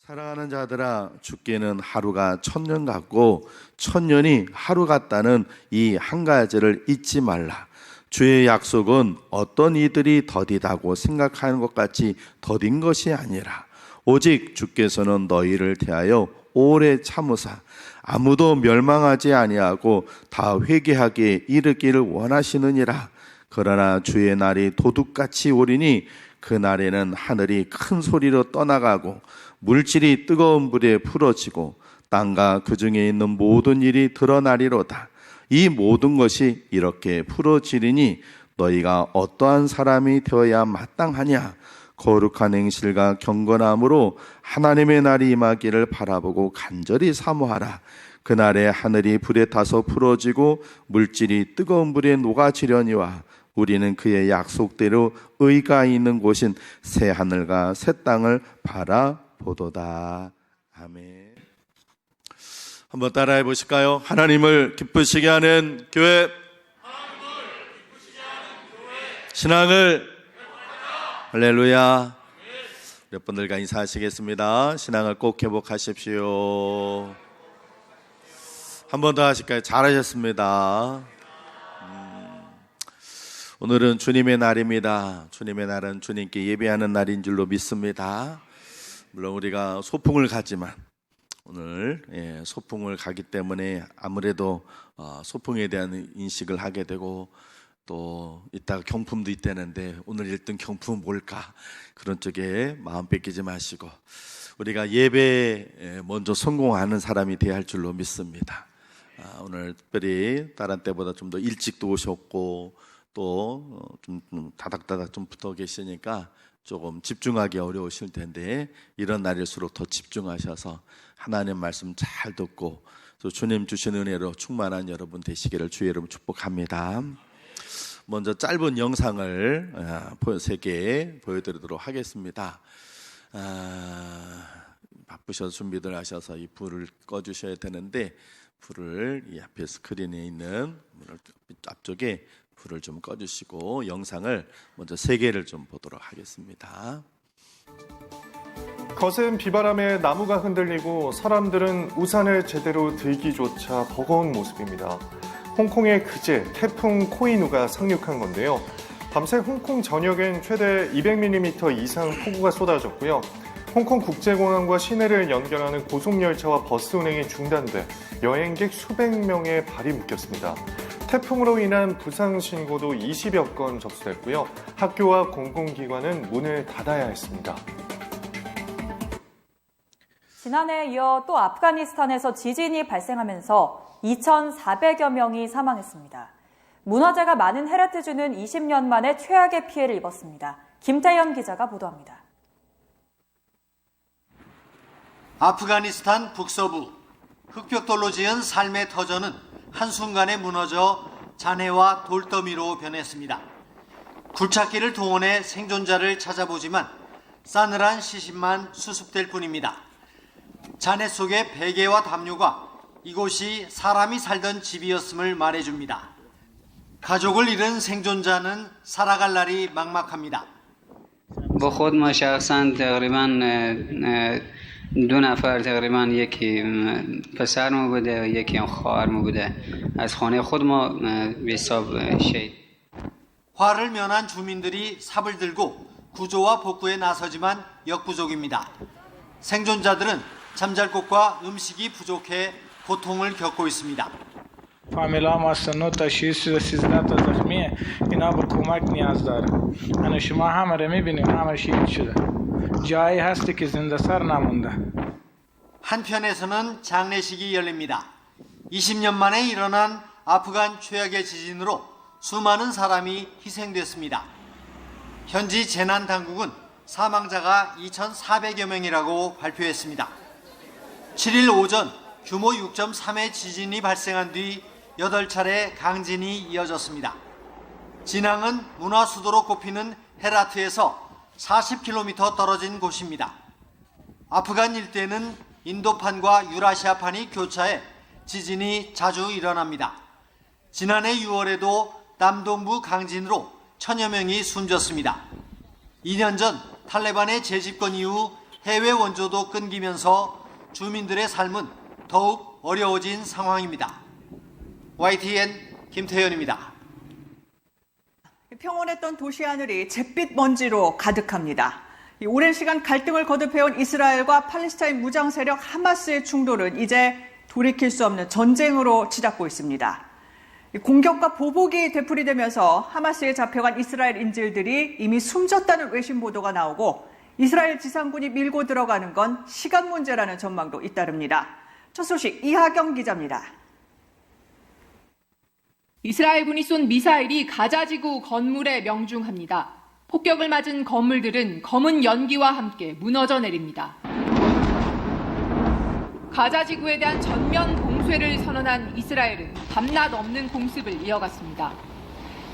사랑하는 자들아, 죽기는 하루가 천년 같고 천년이 하루 같다는 이 한 가지를 잊지 말라. 주의 약속은 어떤 이들이 더디다고 생각하는 것 같이 더딘 것이 아니라 오직 주께서는 너희를 대하여 오래 참으사 아무도 멸망하지 아니하고 다 회개하게 이르기를 원하시느니라. 그러나 주의 날이 도둑같이 오리니 그 날에는 하늘이 큰 소리로 떠나가고 물질이 뜨거운 불에 풀어지고 땅과 그 중에 있는 모든 일이 드러나리로다. 이 모든 것이 이렇게 풀어지리니 너희가 어떠한 사람이 되어야 마땅하냐? 거룩한 행실과 경건함으로 하나님의 날이 임하기를 바라보고 간절히 사모하라. 그날에 하늘이 불에 타서 풀어지고 물질이 뜨거운 불에 녹아지려니와 우리는 그의 약속대로 의가 있는 곳인 새 하늘과 새 땅을 바라보도다. 아멘. 한번 따라해 보실까요? 하나님을 기쁘시게 하는 교회, 신앙을 할렐루야. 몇 분들과 인사하시겠습니다. 신앙을 꼭 회복하십시오. 한 번 더 하실까요? 잘하셨습니다. 오늘은 주님의 날입니다. 주님의 날은 주님께 예배하는 날인 줄로 믿습니다. 물론 우리가 소풍을 가지만 오늘 소풍을 가기 때문에 아무래도 소풍에 대한 인식을 하게 되고 또 이따가 경품도 있다는데 오늘 1등 경품은 뭘까? 그런 쪽에 마음 뺏기지 마시고 우리가 예배에 먼저 성공하는 사람이 되어야 할 줄로 믿습니다. 오늘 특별히 다른 때보다 좀 더 일찍도 오셨고 또 좀 다닥다닥 좀 붙어 계시니까 조금 집중하기 어려우실 텐데 이런 날일수록 더 집중하셔서 하나님 말씀 잘 듣고 또 주님 주신 은혜로 충만한 여러분 되시기를 주의 이름으로 축복합니다. 먼저 짧은 영상을 3개 보여드리도록 하겠습니다. 바쁘셔서 준비들 하셔서 이 불을 꺼주셔야 되는데 불을 이 앞에 스크린에 있는 앞쪽에 불을 좀 꺼주시고 영상을 먼저 3개를 좀 보도록 하겠습니다. 거센 비바람에 나무가 흔들리고 사람들은 우산을 제대로 들기조차 버거운 모습입니다. 홍콩에 그제 태풍 코이누가 상륙한 건데요. 밤새 홍콩 전역엔 최대 200mm 이상 폭우가 쏟아졌고요. 홍콩 국제공항과 시내를 연결하는 고속열차와 버스 운행이 중단돼 여행객 수백 명의 발이 묶였습니다. 태풍으로 인한 부상 신고도 20여 건 접수됐고요. 학교와 공공기관은 문을 닫아야 했습니다. 지난해에 이어 또 아프가니스탄에서 지진이 발생하면서 2,400여 명이 사망했습니다. 문화재가 많은 헤라트주는 20년 만에 최악의 피해를 입었습니다. 김태현 기자가 보도합니다. 아프가니스탄 북서부 흑벽돌로 지은 삶의 터전은 한순간에 무너져 잔해와 돌더미로 변했습니다. 굴착기를 동원해 생존자를 찾아보지만 싸늘한 시신만 수습될 뿐입니다. 잔해 속의 베개와 담요가 이곳이 사람이 살던 집이었음을 말해줍니다. 가족을 잃은 생존자는 살아갈 날이 막막합니다. با خود ما شخصا تقریبا 2 نفر تقریبا یکی پسرمو بوده یکی هم خواهرمو بوده از خانه خود ما به حساب شهید. 화를 면한 주민들이 삽을 들고 구조와 복구에 나서지만 역부족입니다. 생존자들은 잠잘 곳과 음식이 부족해 고통을 겪고 있습니다. فامیلا ما 9 تا 6 تا 13 تا زخمیه اینا به کمک نیاز داره. انا شما همه رو میبینیم همه شهید شده. جایی هستی که زنده سر نمونده. 한편에서는 장례식이 열립니다. 20년 만에 일어난 아프간 최악의 지진으로 수많은 사람이 희생됐습니다. 현지 재난당국은 사망자가 2,400여 명이라고 발표했습니다. 7일 오전 규모 6.3의 지진이 발생한 뒤 8차례 강진이 이어졌습니다. 진앙은 문화수도로 꼽히는 헤라트에서 40km 떨어진 곳입니다. 아프간 일대는 인도판과 유라시아판이 교차해 지진이 자주 일어납니다. 지난해 6월에도 남동부 강진으로 1000여 명이 숨졌습니다. 2년 전 탈레반의 재집권 이후 해외 원조도 끊기면서 주민들의 삶은 더욱 어려워진 상황입니다. YTN 김태현입니다. 평온했던 도시 하늘이 잿빛 먼지로 가득합니다. 오랜 시간 갈등을 거듭해온 이스라엘과 팔레스타인 무장 세력 하마스의 충돌은 이제 돌이킬 수 없는 전쟁으로 치닫고 있습니다. 공격과 보복이 되풀이되면서 하마스에 잡혀간 이스라엘 인질들이 이미 숨졌다는 외신 보도가 나오고 이스라엘 지상군이 밀고 들어가는 건 시간 문제라는 전망도 잇따릅니다. 첫 소식 이하경 기자입니다. 이스라엘군이 쏜 미사일이 가자지구 건물에 명중합니다. 폭격을 맞은 건물들은 검은 연기와 함께 무너져 내립니다. 가자지구에 대한 전면 공세를 선언한 이스라엘은 밤낮 없는 공습을 이어갔습니다.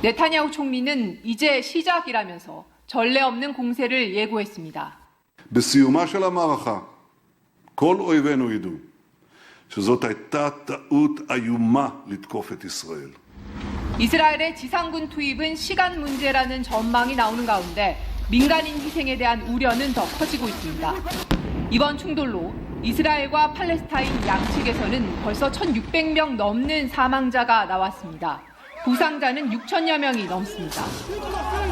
네타냐후 총리는 이제 시작이라면서 전례 없는 공세를 예고했습니다. בסיומה של המערכה, כל אויבינו ידעו שזאת הייתה טעות איומה לתקוף את ישראל. 이스라엘의 지상군 투입은 시간 문제라는 전망이 나오는 가운데 민간인 희생에 대한 우려는 더 커지고 있습니다. 이번 충돌로 이스라엘과 팔레스타인 양측에서는 벌써 1,600명 넘는 사망자가 나왔습니다. 부상자는 6천여 명이 넘습니다.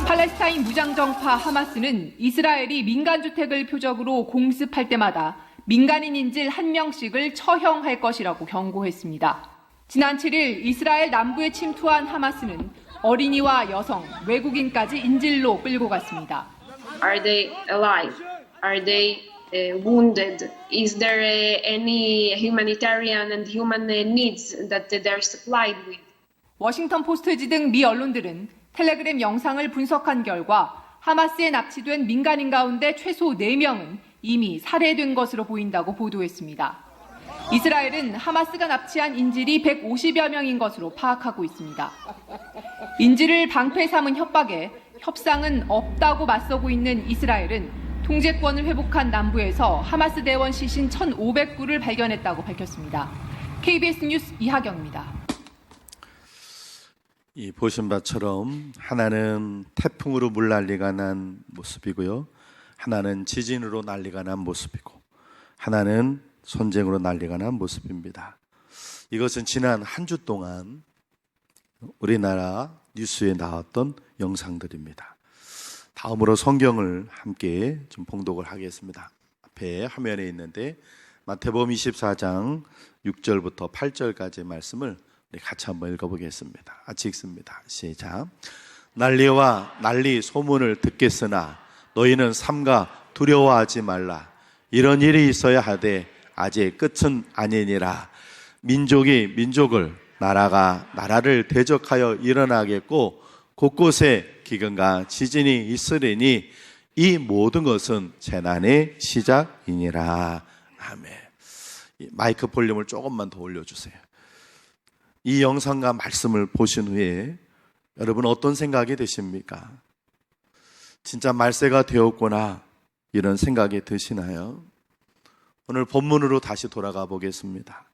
팔레스타인 무장정파 하마스는 이스라엘이 민간주택을 표적으로 공습할 때마다 민간인 인질 1명씩을 처형할 것이라고 경고했습니다. 지난 7일 이스라엘 남부에 침투한 하마스는 어린이와 여성, 외국인까지 인질로 끌고 갔습니다. Are they alive? Are they wounded? Is there any humanitarian and human needs that they're supplied with? 워싱턴 포스트지 등 미 언론들은 텔레그램 영상을 분석한 결과 하마스에 납치된 민간인 가운데 최소 4명은 이미 살해된 것으로 보인다고 보도했습니다. 이스라엘은 하마스가 납치한 인질이 150여 명인 것으로 파악하고 있습니다. 인질을 방패 삼은 협박에 협상은 없다고 맞서고 있는 이스라엘은 통제권을 회복한 남부에서 하마스 대원 시신 1,500구를 발견했다고 밝혔습니다. KBS 뉴스 이하경입니다. 이 보신 바처럼 하나는 태풍으로 물난리가 난 모습이고요. 하나는 지진으로 난리가 난 모습이고 하나는 전쟁으로 난리가 난 모습입니다. 이것은 지난 한 주 동안 우리나라 뉴스에 나왔던 영상들입니다. 다음으로 성경을 함께 좀 봉독을 하겠습니다. 앞에 화면에 있는데 마태복음 24장 6절부터 8절까지의 말씀을 같이 한번 읽어보겠습니다. 같이 읽습니다. 시작. 난리와 난리 소문을 듣겠으나 너희는 삼가 두려워하지 말라. 이런 일이 있어야 하되 아직 끝은 아니니라. 민족이 민족을, 나라가 나라를 대적하여 일어나겠고 곳곳에 기근과 지진이 있으리니 이 모든 것은 재난의 시작이니라. 아멘. 마이크 볼륨을 조금만 더 올려주세요. 이 영상과 말씀을 보신 후에 여러분 어떤 생각이 드십니까? 진짜 말세가 되었구나 이런 생각이 드시나요? 오늘 본문으로 다시 돌아가 보겠습니다.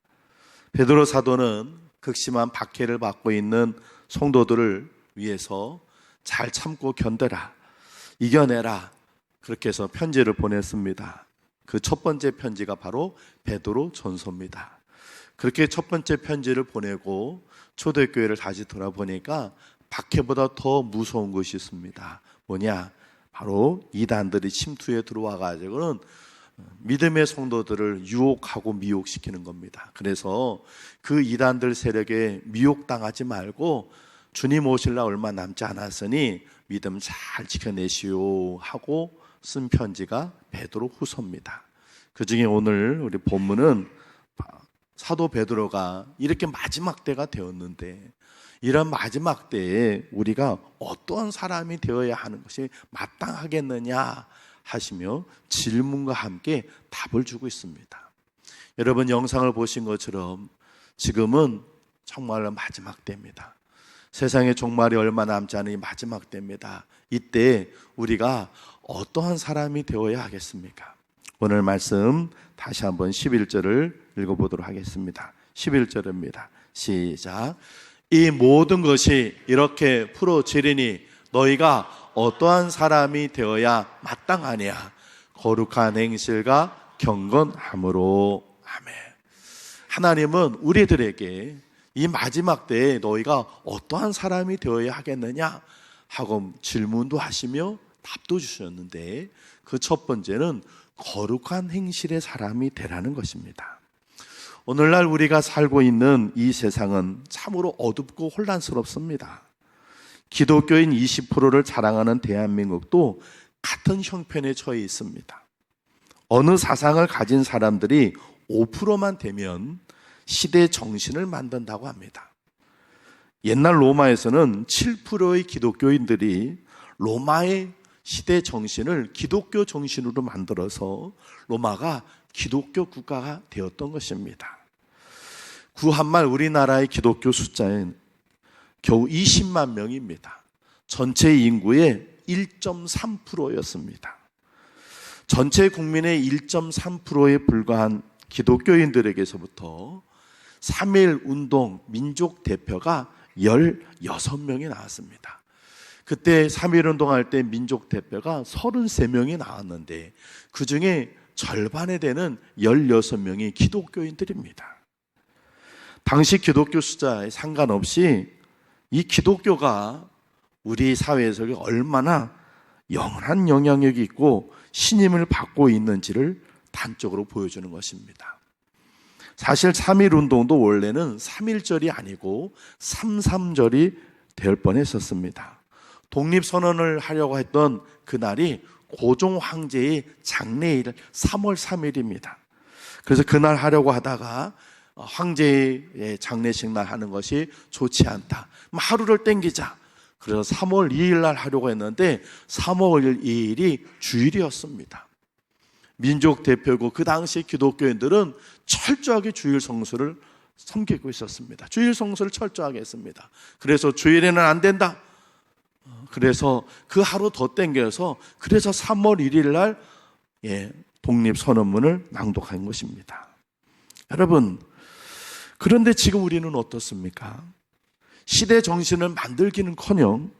베드로 사도는 극심한 박해를 받고 있는 성도들을 위해서 잘 참고 견뎌라, 이겨내라, 그렇게 해서 편지를 보냈습니다. 그 첫 번째 편지가 바로 베드로 전서입니다. 그렇게 첫 번째 편지를 보내고 초대교회를 다시 돌아보니까 박해보다 더 무서운 것이 있습니다. 뭐냐? 바로 이단들이 침투에 들어와 가지고는 믿음의 성도들을 유혹하고 미혹시키는 겁니다. 그래서 그 이단들 세력에 미혹당하지 말고 주님 오실 날 얼마 남지 않았으니 믿음 잘 지켜내시오 하고 쓴 편지가 베드로 후서입니다. 그 중에 오늘 우리 본문은 사도 베드로가 이렇게 마지막 때가 되었는데 이런 마지막 때에 우리가 어떤 사람이 되어야 하는 것이 마땅하겠느냐 하시며 질문과 함께 답을 주고 있습니다. 여러분 영상을 보신 것처럼 지금은 정말로 마지막 때입니다. 세상의 종말이 얼마 남지 않은 이 마지막 때입니다. 이때 우리가 어떠한 사람이 되어야 하겠습니까? 오늘 말씀 다시 한번 11절을 읽어보도록 하겠습니다. 11절입니다. 시작. 이 모든 것이 이렇게 풀어지리니 너희가 어떠한 사람이 되어야 마땅하냐? 거룩한 행실과 경건함으로. 아멘. 하나님은 우리들에게 이 마지막 때에 너희가 어떠한 사람이 되어야 하겠느냐 하고 질문도 하시며 답도 주셨는데, 그 첫 번째는 거룩한 행실의 사람이 되라는 것입니다. 오늘날 우리가 살고 있는 이 세상은 참으로 어둡고 혼란스럽습니다. 기독교인 20%를 자랑하는 대한민국도 같은 형편에 처해 있습니다. 어느 사상을 가진 사람들이 5%만 되면 시대 정신을 만든다고 합니다. 옛날 로마에서는 7%의 기독교인들이 로마의 시대 정신을 기독교 정신으로 만들어서 로마가 기독교 국가가 되었던 것입니다. 구한말 우리나라의 기독교 숫자는 겨우 20만 명입니다. 전체 인구의 1.3%였습니다. 전체 국민의 1.3%에 불과한 기독교인들에게서부터 3.1 운동 민족 대표가 16명이 나왔습니다. 그때 3.1 운동할 때 민족 대표가 33명이 나왔는데 그 중에 절반에 되는 16명이 기독교인들입니다. 당시 기독교 숫자에 상관없이 이 기독교가 우리 사회에서 얼마나 영원한 영향력이 있고 신임을 받고 있는지를 단적으로 보여주는 것입니다. 사실 3.1 운동도 원래는 3.1절이 아니고 3.3절이 될 뻔했었습니다. 독립선언을 하려고 했던 그날이 고종 황제의 장례일 3월 3일입니다. 그래서 그날 하려고 하다가 황제의 장례식 날 하는 것이 좋지 않다. 하루를 땡기자. 그래서 3월 2일 날 하려고 했는데 3월 2일이 주일이었습니다. 민족 대표고 그 당시 기독교인들은 철저하게 주일 성수를 섬기고 있었습니다. 주일 성수를 철저하게 했습니다. 그래서 주일에는 안 된다. 그래서 그 하루 더 땡겨서 그래서 3월 1일 날 독립선언문을 낭독한 것입니다. 여러분, 그런데 지금 우리는 어떻습니까? 시대 정신을 만들기는커녕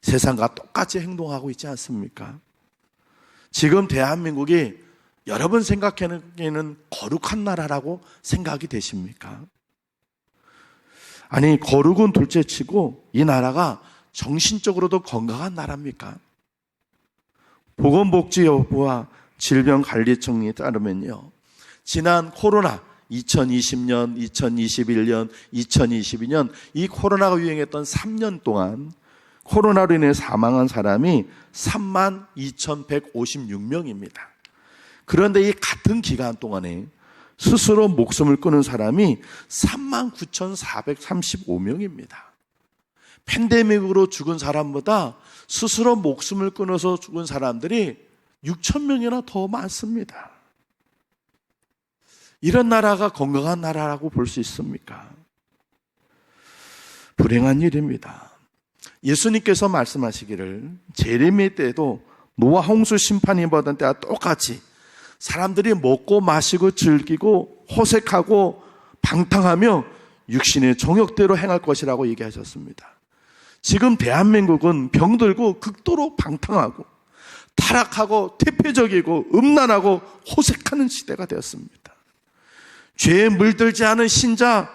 세상과 똑같이 행동하고 있지 않습니까? 지금 대한민국이 여러분 생각에는 거룩한 나라라고 생각이 되십니까? 아니, 거룩은 둘째치고 이 나라가 정신적으로도 건강한 나라입니까? 보건복지부와 질병관리청에 따르면요, 지난 코로나 2020년, 2021년, 2022년 이 코로나가 유행했던 3년 동안 코로나로 인해 사망한 사람이 32,156명입니다. 그런데 이 같은 기간 동안에 스스로 목숨을 끊은 사람이 39,435명입니다. 팬데믹으로 죽은 사람보다 스스로 목숨을 끊어서 죽은 사람들이 6,000명이나 더 많습니다. 이런 나라가 건강한 나라라고 볼 수 있습니까? 불행한 일입니다. 예수님께서 말씀하시기를 제레미야 때도 노아 홍수 심판이 받은 때와 똑같이 사람들이 먹고 마시고 즐기고 호색하고 방탕하며 육신의 정욕대로 행할 것이라고 얘기하셨습니다. 지금 대한민국은 병들고 극도로 방탕하고 타락하고 퇴폐적이고 음란하고 호색하는 시대가 되었습니다. 죄에 물들지 않은 신자,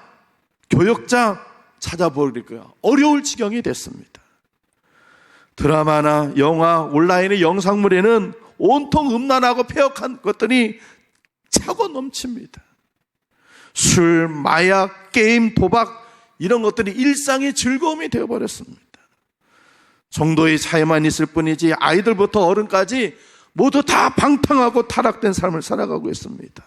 교역자 찾아보기가 어려울 지경이 됐습니다. 드라마나 영화, 온라인의 영상물에는 온통 음란하고 폐역한 것들이 차고 넘칩니다. 술, 마약, 게임, 도박 이런 것들이 일상의 즐거움이 되어버렸습니다. 정도의 차이만 있을 뿐이지 아이들부터 어른까지 모두 다 방탕하고 타락된 삶을 살아가고 있습니다.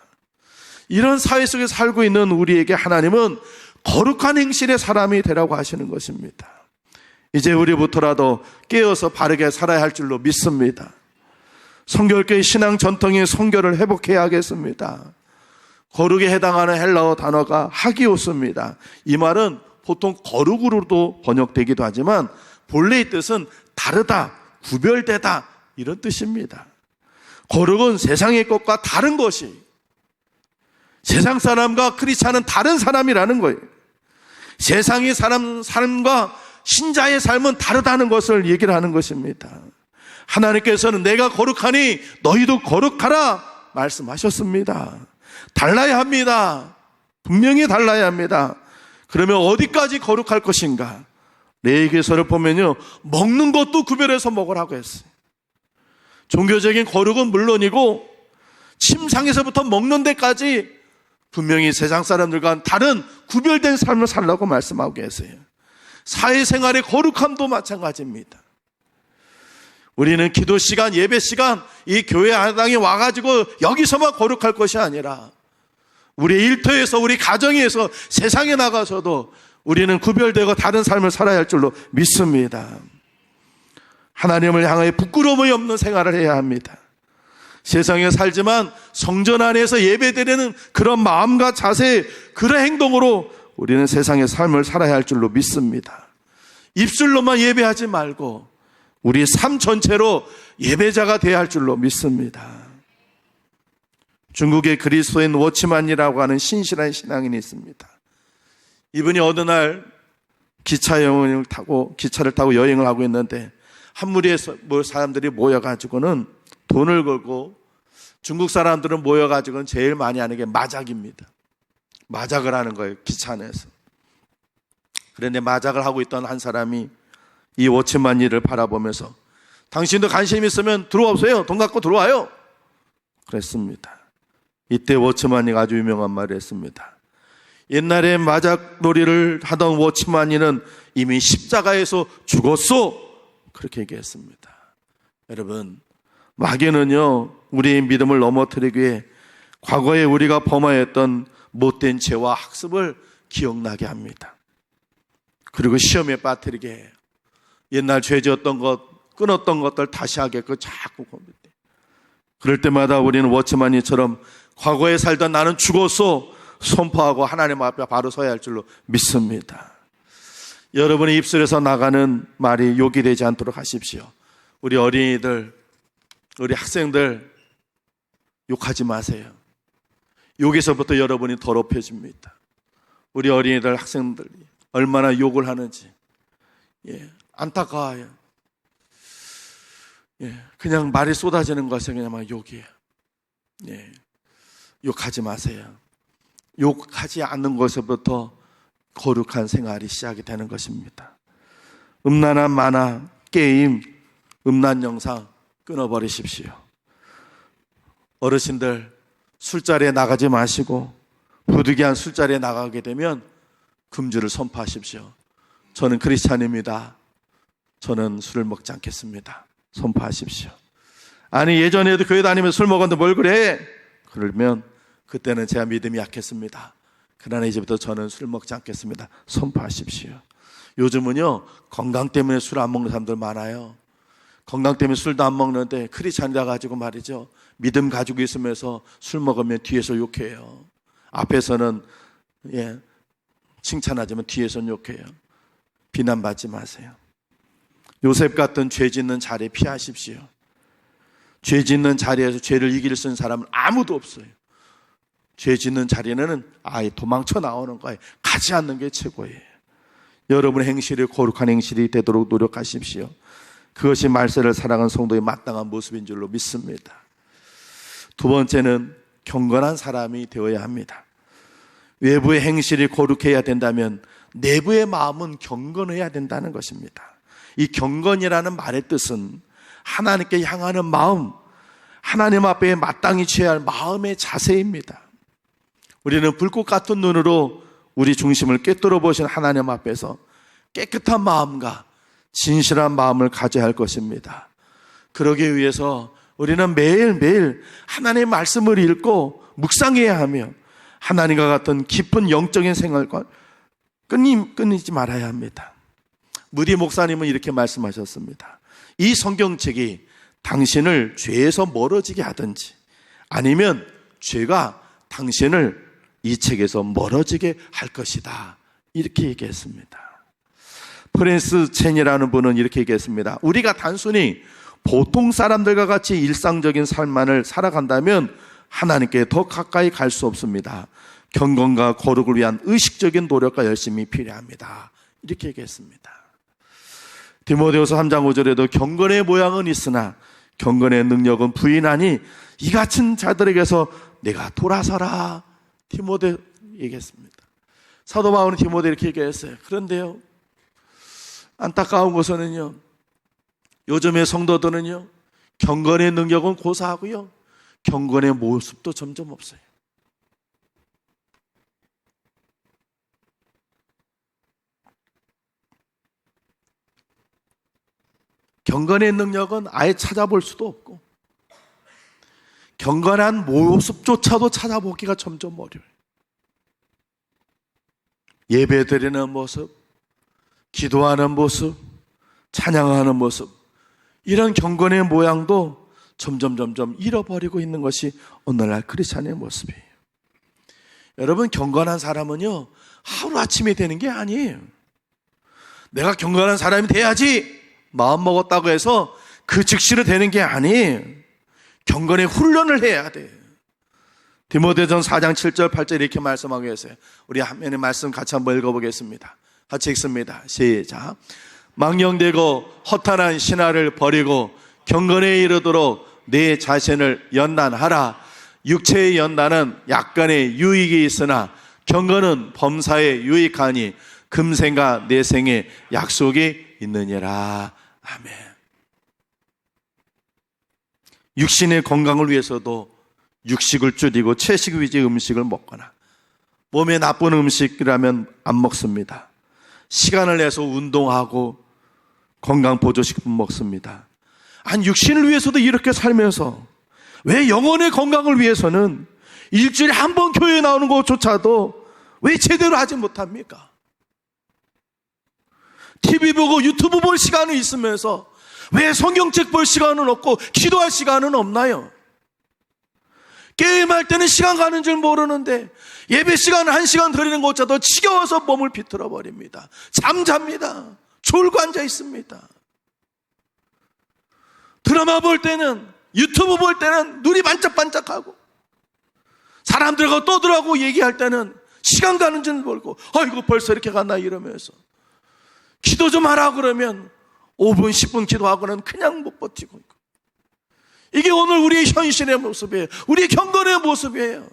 이런 사회 속에 살고 있는 우리에게 하나님은 거룩한 행실의 사람이 되라고 하시는 것입니다. 이제 우리부터라도 깨어서 바르게 살아야 할 줄로 믿습니다. 성결교회 신앙 전통의 성결을 회복해야 하겠습니다. 거룩에 해당하는 헬라어 단어가 하기오스입니다. 이 말은 보통 거룩으로도 번역되기도 하지만 본래의 뜻은 다르다, 구별되다 이런 뜻입니다. 거룩은 세상의 것과 다른 것이, 세상 사람과 크리스찬은 다른 사람이라는 거예요. 세상의 삶과 신자의 삶은 다르다는 것을 얘기를 하는 것입니다. 하나님께서는 내가 거룩하니 너희도 거룩하라 말씀하셨습니다. 달라야 합니다. 분명히 달라야 합니다. 그러면 어디까지 거룩할 것인가? 레위기서를 보면요, 먹는 것도 구별해서 먹으라고 했어요. 종교적인 거룩은 물론이고 침상에서부터 먹는 데까지 분명히 세상 사람들과 다른 구별된 삶을 살라고 말씀하고 계세요. 사회생활의 거룩함도 마찬가지입니다. 우리는 기도 시간, 예배 시간, 이 교회 한당에 와가지고 여기서만 거룩할 것이 아니라 우리 일터에서, 우리 가정에서, 세상에 나가서도 우리는 구별되고 다른 삶을 살아야 할 줄로 믿습니다. 하나님을 향하여 부끄러움이 없는 생활을 해야 합니다. 세상에 살지만 성전 안에서 예배드리는 그런 마음과 자세, 그런 행동으로 우리는 세상의 삶을 살아야 할 줄로 믿습니다. 입술로만 예배하지 말고 우리 삶 전체로 예배자가 되어야 할 줄로 믿습니다. 중국의 그리스도인 워치만이라고 하는 신실한 신앙인이 있습니다. 이분이 어느 날 기차를 타고 여행을 하고 있는데 한 무리의 사람들이 모여가지고는 돈을 걸고, 중국 사람들은 모여가지고는 제일 많이 하는 게 마작입니다. 마작을 하는 거예요, 기차 안에서. 그런데 마작을 하고 있던 한 사람이 이 워치만이를 바라보면서 당신도 관심 있으면 들어오세요. 돈 갖고 들어와요. 그랬습니다. 이때 워치만이가 아주 유명한 말을 했습니다. 옛날에 마작 놀이를 하던 워치만이는 이미 십자가에서 죽었소. 그렇게 얘기했습니다. 여러분, 마귀는요, 우리의 믿음을 넘어뜨리기 위해 과거에 우리가 범하였던 못된 죄와 학습을 기억나게 합니다. 그리고 시험에 빠뜨리게 해요. 옛날 죄 지었던 것, 끊었던 것들 다시 하게끔 자꾸 겁니다. 그럴 때마다 우리는 워치만이처럼 과거에 살던 나는 죽었소 선포하고 하나님 앞에 바로 서야 할 줄로 믿습니다. 여러분의 입술에서 나가는 말이 욕이 되지 않도록 하십시오. 우리 어린이들, 우리 학생들 욕하지 마세요. 욕에서부터 여러분이 더럽혀집니다. 우리 어린이들, 학생들이 얼마나 욕을 하는지 안타까워요. 그냥 말이 쏟아지는 것은 그냥 막 욕이에요. 욕하지 마세요. 욕하지 않는 것에서부터 거룩한 생활이 시작이 되는 것입니다. 음란한 만화, 게임, 음란 영상 끊어버리십시오. 어르신들, 술자리에 나가지 마시고 부득이한 술자리에 나가게 되면 금주를 선포하십시오. 저는 크리스찬입니다. 저는 술을 먹지 않겠습니다. 선포하십시오. 아니, 예전에도 교회 다니면서 술 먹었는데 뭘 그래? 그러면 그때는 제가 믿음이 약했습니다. 그러나 이제부터 저는 술 먹지 않겠습니다. 선포하십시오. 요즘은요, 건강 때문에 술 안 먹는 사람들 많아요. 건강 때문에 술도 안 먹는데 크리스찬이라 가지고 말이죠, 믿음 가지고 있으면서 술 먹으면 뒤에서 욕해요. 앞에서는 칭찬하지만 뒤에서는 욕해요. 비난받지 마세요. 요셉 같은 죄 짓는 자리에 피하십시오. 죄 짓는 자리에서 죄를 이길 수 있는 사람은 아무도 없어요. 죄 짓는 자리에는 아예 도망쳐 나오는 거예요. 가지 않는 게 최고예요. 여러분의 행실이 거룩한 행실이 되도록 노력하십시오. 그것이 말세를 살아가는 성도의 마땅한 모습인 줄로 믿습니다. 두 번째는 경건한 사람이 되어야 합니다. 외부의 행실이 거룩해야 된다면 내부의 마음은 경건해야 된다는 것입니다. 이 경건이라는 말의 뜻은 하나님께 향하는 마음, 하나님 앞에 마땅히 취해야 할 마음의 자세입니다. 우리는 불꽃 같은 눈으로 우리 중심을 꿰뚫어 보신 하나님 앞에서 깨끗한 마음과 진실한 마음을 가져야 할 것입니다. 그러기 위해서 우리는 매일매일 하나님의 말씀을 읽고 묵상해야 하며 하나님과 같은 깊은 영적인 생활과 끊이지 말아야 합니다. 무디 목사님은 이렇게 말씀하셨습니다. 이 성경책이 당신을 죄에서 멀어지게 하든지 아니면 죄가 당신을 이 책에서 멀어지게 할 것이다. 이렇게 얘기했습니다. 프랜스 첸이라는 분은 이렇게 얘기했습니다. 우리가 단순히 보통 사람들과 같이 일상적인 삶만을 살아간다면 하나님께 더 가까이 갈 수 없습니다. 경건과 거룩을 위한 의식적인 노력과 열심이 필요합니다. 이렇게 얘기했습니다. 디모데후서 3장 5절에도 경건의 모양은 있으나 경건의 능력은 부인하니 이 같은 자들에게서 내가 돌아서라. 디모데 얘기했습니다. 사도 바울은 디모데 이렇게 얘기했어요. 그런데요, 안타까운 것은요, 요즘의 성도들은요, 경건의 능력은 고사하고요, 경건의 모습도 점점 없어요. 경건의 능력은 아예 찾아볼 수도 없고 경건한 모습조차도 찾아보기가 점점 어려워요. 예배드리는 모습, 기도하는 모습, 찬양하는 모습, 이런 경건의 모양도 점점 잃어버리고 있는 것이 오늘날 크리스찬의 모습이에요. 여러분, 경건한 사람은요, 하루아침에 되는 게 아니에요. 내가 경건한 사람이 돼야지 마음 먹었다고 해서 그 즉시로 되는 게 아니에요. 경건의 훈련을 해야 돼요. 디모데전 4장 7절 8절 이렇게 말씀하고 계세요. 우리 화면에 말씀 같이 한번 읽어보겠습니다. 같이 읽습니다. 시작. 망령되고 허탄한 신화를 버리고 경건에 이르도록 내 자신을 연단하라. 육체의 연단은 약간의 유익이 있으나 경건은 범사에 유익하니 금생과 내생에 약속이 있느니라. 아멘. 육신의 건강을 위해서도 육식을 줄이고 채식 위주의 음식을 먹거나 몸에 나쁜 음식이라면 안 먹습니다. 시간을 내서 운동하고 건강 보조식품 먹습니다. 아니, 육신을 위해서도 이렇게 살면서 왜 영혼의 건강을 위해서는 일주일에 한 번 교회에 나오는 것조차도 왜 제대로 하지 못합니까? TV 보고 유튜브 볼 시간은 있으면서 왜 성경책 볼 시간은 없고 기도할 시간은 없나요? 게임할 때는 시간 가는 줄 모르는데 예배 시간 1시간 드리는 것조차도 지겨워서 몸을 비틀어 버립니다. 잠잡니다. 졸고 앉아 있습니다. 드라마 볼 때는, 유튜브 볼 때는 눈이 반짝반짝하고 사람들과 떠들어가고 얘기할 때는 시간 가는 줄 모르고 아이고 벌써 이렇게 갔나 이러면서 기도 좀 하라 그러면 5분 10분 기도하고는 그냥 못 버티고 있고, 이게 오늘 우리의 현실의 모습이에요. 우리의 경건의 모습이에요.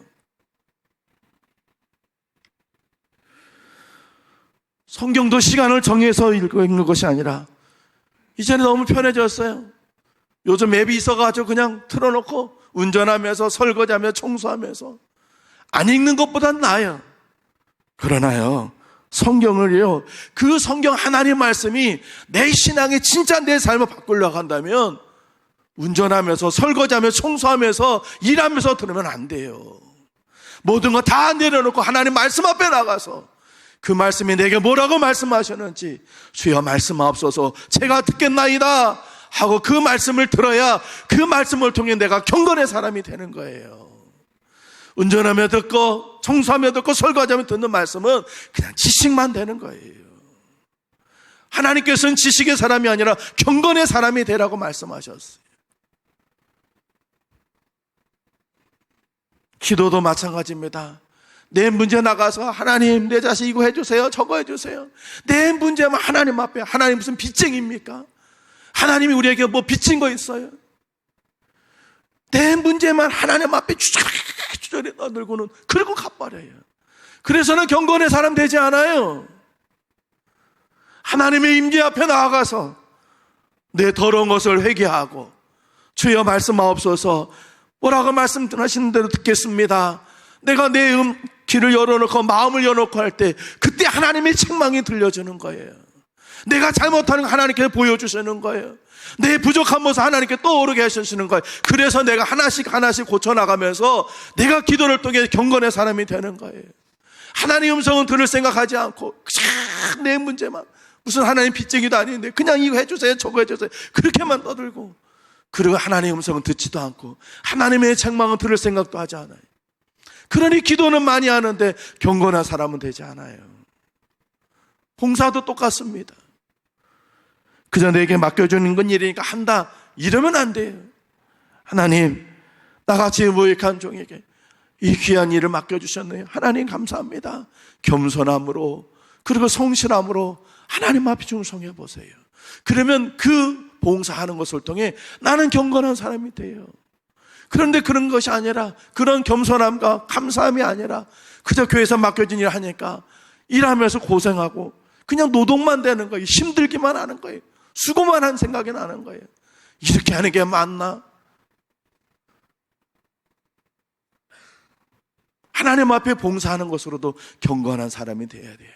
성경도 시간을 정해서 읽는 것이 아니라 이제는 너무 편해졌어요. 요즘 앱이 있어가지고 그냥 틀어놓고 운전하면서 설거지하며 청소하면서 안 읽는 것보단 나아요. 그러나요, 성경을요, 그 성경 하나님 말씀이 내 신앙에 진짜 내 삶을 바꾸려고 한다면 운전하면서 설거지하며 청소하면서 일하면서 들으면 안 돼요. 모든 거 다 내려놓고 하나님 말씀 앞에 나가서 그 말씀이 내게 뭐라고 말씀하셨는지 주여 말씀하옵소서 제가 듣겠나이다 하고 그 말씀을 들어야 그 말씀을 통해 내가 경건의 사람이 되는 거예요. 운전하며 듣고 청소하며 듣고 설거지하며 듣는 말씀은 그냥 지식만 되는 거예요. 하나님께서는 지식의 사람이 아니라 경건의 사람이 되라고 말씀하셨어요. 기도도 마찬가지입니다. 내 문제 나가서 하나님 내 자식 이거 해주세요, 저거 해주세요. 내 문제만 하나님 앞에, 하나님 무슨 빚쟁입니까? 하나님이 우리에게 뭐 빚진 거 있어요? 내 문제만 하나님 앞에 주저리 떠들고는 그리고 갚아려요. 그래서는 경건의 사람 되지 않아요. 하나님의 임재 앞에 나아가서 내 더러운 것을 회개하고 주여 말씀하옵소서, 뭐라고 말씀하시는 대로 듣겠습니다. 내가 내 귀를 열어놓고 마음을 열어놓고 할 때 그때 하나님의 책망이 들려주는 거예요. 내가 잘못하는 거 하나님께 보여주시는 거예요. 내 부족한 모습 하나님께 떠오르게 하시는 거예요. 그래서 내가 하나씩 고쳐나가면서 내가 기도를 통해 경건의 사람이 되는 거예요. 하나님의 음성은 들을 생각하지 않고 그냥 내 문제만, 무슨 하나님 빚쟁이도 아닌데 그냥 이거 해주세요 저거 해주세요 그렇게만 떠들고, 그리고 하나님의 음성은 듣지도 않고 하나님의 책망은 들을 생각도 하지 않아요. 그러니 기도는 많이 하는데 경건한 사람은 되지 않아요. 봉사도 똑같습니다. 그저 내게 맡겨주는 건 일이니까 한다 이러면 안 돼요. 하나님, 나같이 무익한 종에게 이 귀한 일을 맡겨주셨네요. 하나님 감사합니다. 겸손함으로 그리고 성실함으로 하나님 앞에 충성해 보세요. 그러면 그 봉사하는 것을 통해 나는 경건한 사람이 돼요. 그런데 그런 것이 아니라, 그런 겸손함과 감사함이 아니라 그저 교회에서 맡겨진 일 하니까 일하면서 고생하고 그냥 노동만 되는 거예요. 힘들기만 하는 거예요. 수고만 한 생각이 나는 거예요. 이렇게 하는 게 맞나? 하나님 앞에 봉사하는 것으로도 경건한 사람이 돼야 돼요.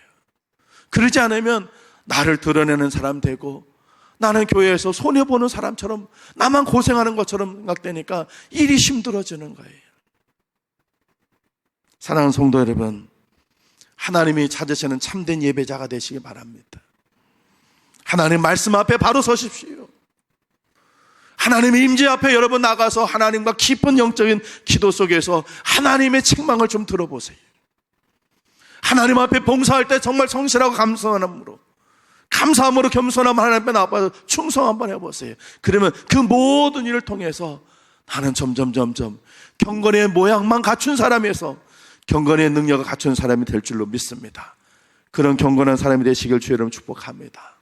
그러지 않으면 나를 드러내는 사람 되고, 나는 교회에서 손해보는 사람처럼, 나만 고생하는 것처럼 생각되니까 일이 힘들어지는 거예요. 사랑하는 성도 여러분, 하나님이 찾으시는 참된 예배자가 되시기 바랍니다. 하나님 말씀 앞에 바로 서십시오. 하나님의 임재 앞에 여러분 나가서 하나님과 깊은 영적인 기도 속에서 하나님의 책망을 좀 들어보세요. 하나님 앞에 봉사할 때 정말 성실하고 감사함으로 겸손함 하나님 앞에 나와서 충성 한번 해보세요. 그러면 그 모든 일을 통해서 나는 점점 경건의 모양만 갖춘 사람에서 경건의 능력을 갖춘 사람이 될 줄로 믿습니다. 그런 경건한 사람이 되시길 주의 이름으로 축복합니다.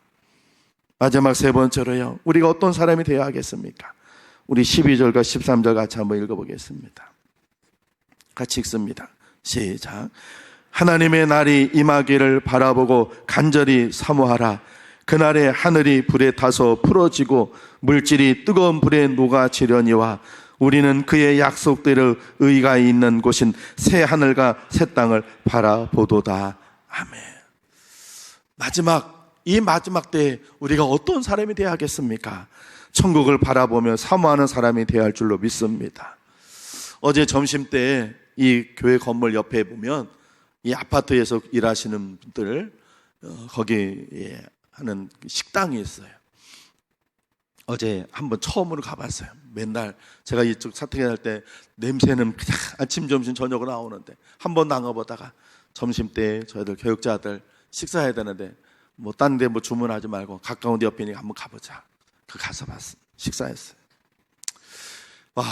마지막 세 번째로요, 우리가 어떤 사람이 되어야 하겠습니까? 우리 12절과 13절 같이 한번 읽어보겠습니다. 같이 읽습니다. 시작. 하나님의 날이 임하기를 바라보고 간절히 사모하라. 그날에 하늘이 불에 타서 풀어지고 물질이 뜨거운 불에 녹아지려니와 우리는 그의 약속대로 의가 있는 곳인 새 하늘과 새 땅을 바라보도다. 아멘. 이 마지막 때에 우리가 어떤 사람이 되어야 하겠습니까? 천국을 바라보며 사모하는 사람이 되어야 할 줄로 믿습니다. 어제 점심 때 이 교회 건물 옆에 보면 이 아파트에서 일하시는 분들 거기 하는 식당이 있어요. 어제 한번 처음으로 가봤어요. 맨날 제가 이쪽 사택에 살 때 냄새는 그냥 아침, 점심, 저녁으로 나오는데 한번 나가보다가 점심 때 저희들 교육자들 식사해야 되는데 뭐 딴 데 뭐 주문하지 말고 가까운 데 옆이니까 한번 가보자. 가서 봤어요. 식사했어요. 와,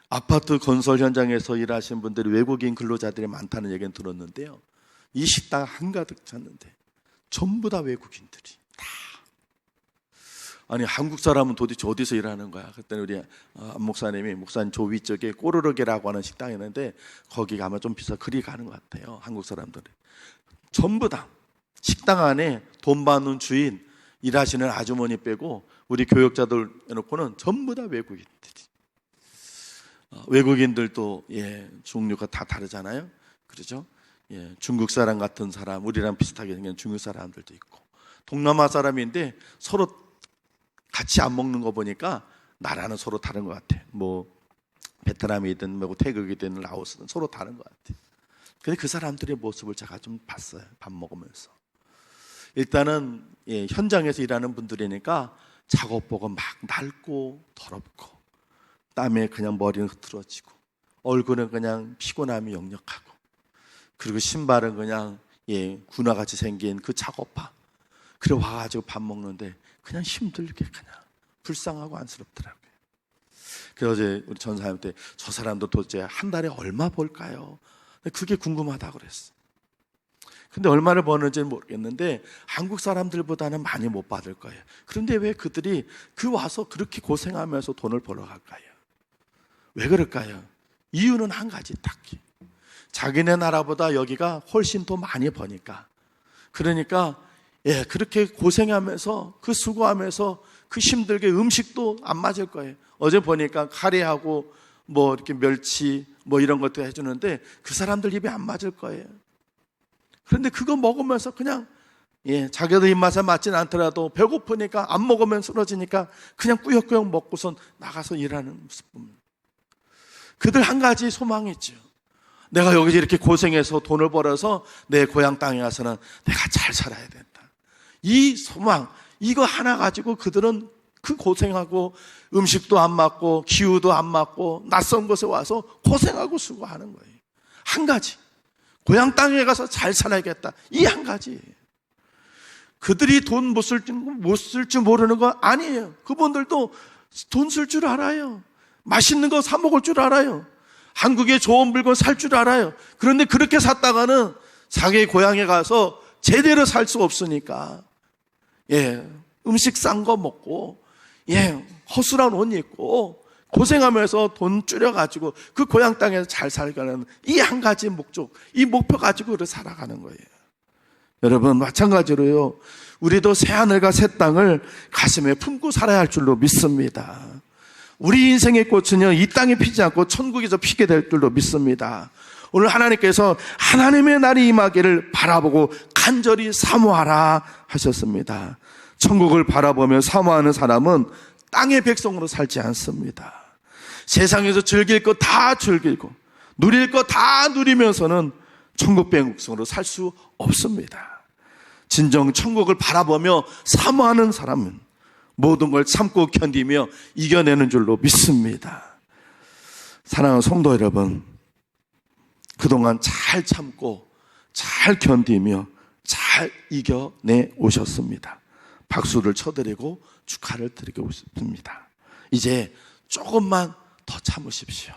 아파트 건설 현장에서 일하시는 분들이 외국인 근로자들이 많다는 얘기는 들었는데요. 이 식당 한가득 찼는데 전부 다 외국인들이 다. 아니, 한국 사람은 도대체 어디서 일하는 거야? 그때 우리 안 목사님 저 위쪽에 꼬르르게라고 하는 식당이 있는데 거기 가면 좀 비싸 그리 가는 것 같아요. 한국 사람들이 전부 다 식당 안에 돈 받는 주인, 일하시는 아주머니 빼고 우리 교역자들 해놓고는 전부 다 외국인들이. 외국인들도 종류가 다 다르잖아요. 그렇죠? 중국 사람 같은 사람, 우리랑 비슷하게 생긴 중국 사람들도 있고, 동남아 사람인데 서로 같이 안 먹는 거 보니까 나라는 서로 다른 것 같아. 뭐 베트남이든 뭐 태국이든 라오스든 서로 다른 것 같아. 근데 그 사람들의 모습을 제가 좀 봤어요. 밥 먹으면서. 일단은 현장에서 일하는 분들이니까 작업복은 막 낡고 더럽고 땀에 그냥 머리는 흐트러지고 얼굴은 그냥 피곤함이 역력하고, 그리고 신발은 그냥 군화같이 생긴 그 작업화. 그래 와가지고 밥 먹는데 그냥 힘들게 그냥 불쌍하고 안쓰럽더라고요. 그래서 어제 우리 전사님 때 저 사람도 도대체 한 달에 얼마 벌까요? 그게 궁금하다고 그랬어. 근데 얼마를 버는지는 모르겠는데 한국 사람들보다는 많이 못 받을 거예요. 그런데 왜 그들이 와서 그렇게 고생하면서 돈을 벌어갈까요? 왜 그럴까요? 이유는 한 가지 딱히. 자기네 나라보다 여기가 훨씬 더 많이 버니까. 그러니까 그렇게 고생하면서 그 수고하면서 그 힘들게 음식도 안 맞을 거예요. 어제 보니까 카레하고 뭐 이렇게 멸치 뭐 이런 것도 해주는데 그 사람들 입에 안 맞을 거예요. 그런데 그거 먹으면서 그냥 자기들 입맛에 맞지는 않더라도 배고프니까 안 먹으면 쓰러지니까 그냥 꾸역꾸역 먹고선 나가서 일하는 모습 보면 그들 한 가지 소망이 있죠. 내가 여기서 이렇게 고생해서 돈을 벌어서 내 고향 땅에 가서는 내가 잘 살아야 된다. 이 소망, 이거 하나 가지고 그들은 그 고생하고 음식도 안 맞고 기후도 안 맞고 낯선 곳에 와서 고생하고 수고하는 거예요. 한 가지. 고향 땅에 가서 잘 살아야겠다. 이 한 가지. 그들이 돈 못 쓸 줄 모르는 거 아니에요. 그분들도 돈 쓸 줄 알아요. 맛있는 거 사 먹을 줄 알아요. 한국에 좋은 물건 살 줄 알아요. 그런데 그렇게 샀다가는 자기 고향에 가서 제대로 살 수 없으니까 음식 싼 거 먹고, 허술한 옷 입고, 고생하면서 돈 줄여가지고 그 고향 땅에서 잘 살가는 이 한 가지 목적, 이 목표 가지고 살아가는 거예요. 여러분, 마찬가지로요, 우리도 새하늘과 새 땅을 가슴에 품고 살아야 할 줄로 믿습니다. 우리 인생의 꽃은요, 이 땅에 피지 않고 천국에서 피게 될 줄로 믿습니다. 오늘 하나님께서 하나님의 날이 임하기를 바라보고 간절히 사모하라 하셨습니다. 천국을 바라보며 사모하는 사람은 땅의 백성으로 살지 않습니다. 세상에서 즐길 것 다 즐기고 누릴 것 다 누리면서는 천국 백성으로 살 수 없습니다. 진정 천국을 바라보며 사모하는 사람은 모든 걸 참고 견디며 이겨내는 줄로 믿습니다. 사랑하는 성도 여러분, 그동안 잘 참고 잘 견디며 잘 이겨내 오셨습니다. 박수를 쳐드리고 축하를 드리고 싶습니다. 이제 조금만 더 참으십시오.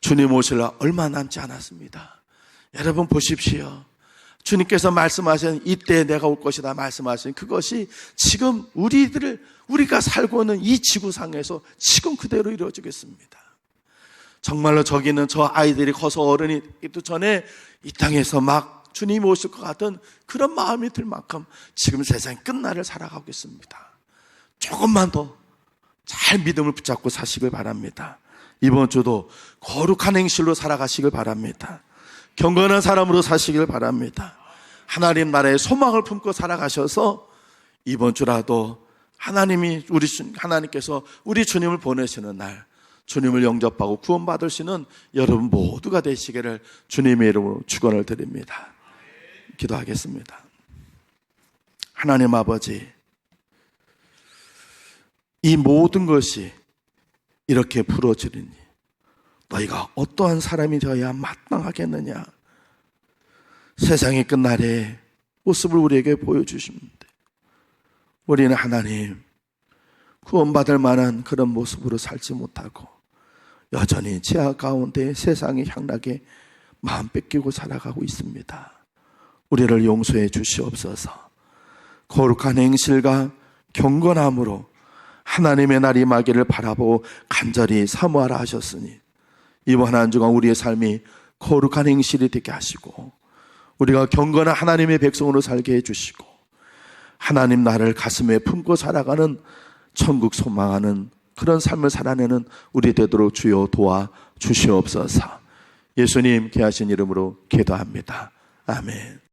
주님 오실라 얼마 남지 않았습니다. 여러분 보십시오. 주님께서 말씀하신 이때 내가 올 것이다 말씀하신 그것이 지금 우리가 살고 있는 이 지구상에서 지금 그대로 이루어지겠습니다. 정말로 저기는 저 아이들이 커서 어른이 되기 전에 이 땅에서 막 주님이 오실 것 같은 그런 마음이 들 만큼 지금 세상의 끝날을 살아가고 있습니다. 조금만 더 잘 믿음을 붙잡고 사시길 바랍니다. 이번 주도 거룩한 행실로 살아가시길 바랍니다. 경건한 사람으로 사시길 바랍니다. 하나님 나라의 소망을 품고 살아가셔서 이번 주라도 하나님께서 우리 주님을 보내시는 날 주님을 영접하고 구원받으시는 여러분 모두가 되시기를 주님의 이름으로 축원을 드립니다. 기도하겠습니다. 하나님 아버지, 이 모든 것이 이렇게 풀어지리니 너희가 어떠한 사람이 되어야 마땅하겠느냐. 세상의 끝날에 모습을 우리에게 보여주시는데 우리는 하나님 구원받을 만한 그런 모습으로 살지 못하고 여전히 지하 가운데 세상의 향락에 마음 뺏기고 살아가고 있습니다. 우리를 용서해 주시옵소서. 거룩한 행실과 경건함으로 하나님의 날이 임하기를 바라보고 간절히 사모하라 하셨으니 이번 한 주간 우리의 삶이 거룩한 행실이 되게 하시고 우리가 경건한 하나님의 백성으로 살게 해주시고 하나님 나라를 가슴에 품고 살아가는 천국 소망하는 그런 삶을 살아내는 우리 되도록 주여 도와 주시옵소서. 예수님 귀하신 이름으로 기도합니다. 아멘.